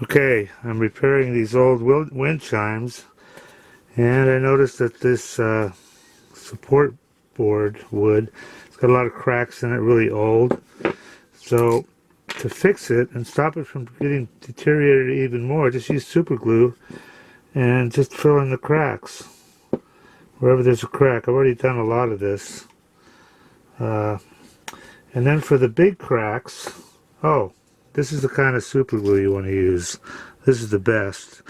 Okay, I'm repairing these old wind chimes, and I noticed that this support board wood, it's got a lot of cracks in it, really old. So to fix it and stop it from getting deteriorated even more, just use super glue and just fill in the cracks. Wherever there's a crack, I've already done a lot of this. Uh, and then for the big cracks, oh, this is the kind of super glue you want to use. This is the best,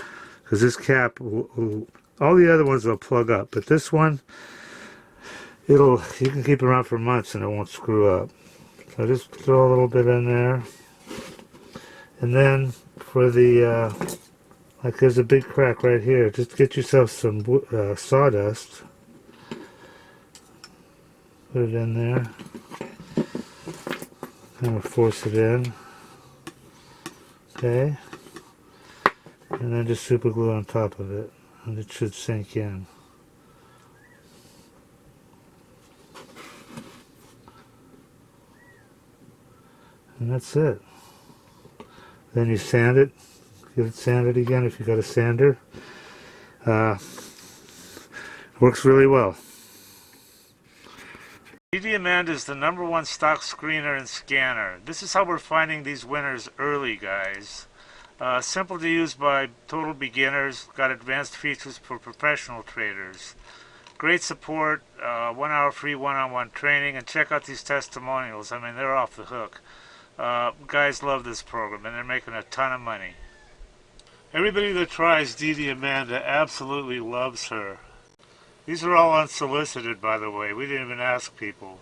because this cap all the other ones will plug up, but this one, you can keep it around for months and it won't screw up. So just throw a little bit in there. And then for the, like there's a big crack right here, just get yourself some sawdust. Put it in there. Kind of force it in. Okay. And then just super glue on top of it. And it should sink in. And that's it. Then you sand it. Get it sanded again if you got a sander. Works really well. DDAmanda is the #1 stock screener and scanner. This is how we're finding these winners early, guys. Simple to use by total beginners. Got advanced features for professional traders. Great support, 1 hour free one-on-one training, and check out these testimonials. I mean, they're off the hook. Guys love this program, and they're making a ton of money. Everybody that tries DDAmanda absolutely loves her. These are all unsolicited, by the way. We didn't even ask people.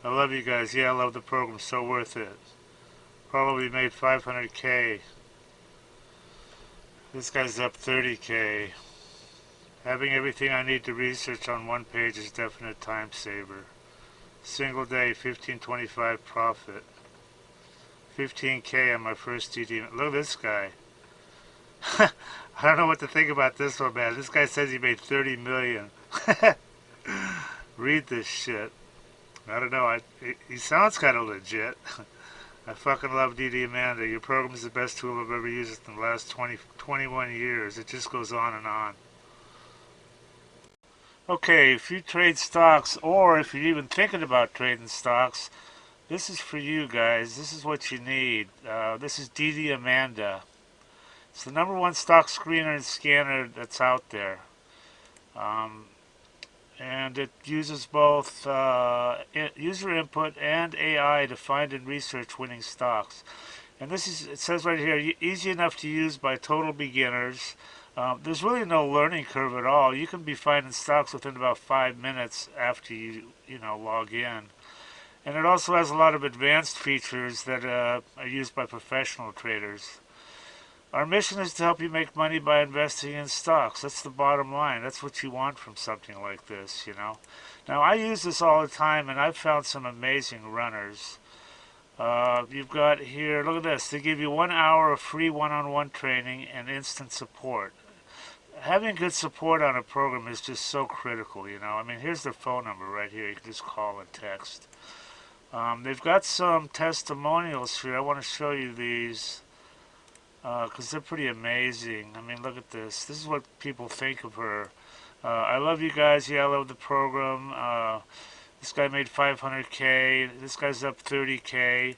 I love you guys. Yeah, I love the program. So worth it. Probably made 500K. This guy's up 30K. Having everything I need to research on one page is definite time saver. Single day, 1525 profit. 15K on my first DD. Look at this guy. I don't know what to think about this one, man. This guy says he made 30 million. Read this shit. I don't know. He sounds kind of legit. I fucking love DDAmanda. Your program is the best tool I've ever used in the last 21 years. It just goes on and on. Okay, if you trade stocks, or if you're even thinking about trading stocks, this is for you guys. This is what you need. This is DDAmanda. It's the #1 stock screener and scanner that's out there. And it uses both user input and AI to find and research winning stocks. And this is, it says right here, easy enough to use by total beginners. There's really no learning curve at all. You can be finding stocks within about 5 minutes after you log in. And it also has a lot of advanced features that are used by professional traders. Our mission is to help you make money by investing in stocks. That's the bottom line. That's what you want from something like this, Now, I use this all the time, and I've found some amazing runners. You've got here, look at this. They give you 1 hour of free one-on-one training and instant support. Having good support on a program is just so critical, I mean, here's their phone number right here. You can just call and text. They've got some testimonials here. I want to show you these because they're pretty amazing. I mean, look at this. This is what people think of her. I love you guys. Yeah, I love the program. This guy made 500K. This guy's up 30K.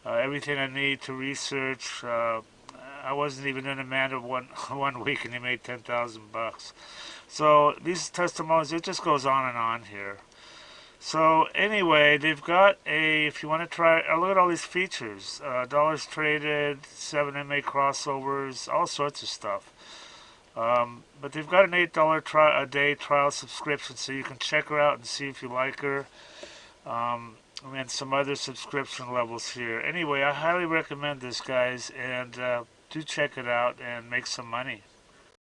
Everything I need to research. I wasn't even in Amanda one week, and he made 10,000 bucks. So these testimonials, it just goes on and on here. So anyway, they've got if you want to try, look at all these features. Dollars traded, 7 MA crossovers, all sorts of stuff. But they've got an $8 a day trial subscription, so you can check her out and see if you like her. And some other subscription levels here. Anyway, I highly recommend this, guys, and do check it out and make some money.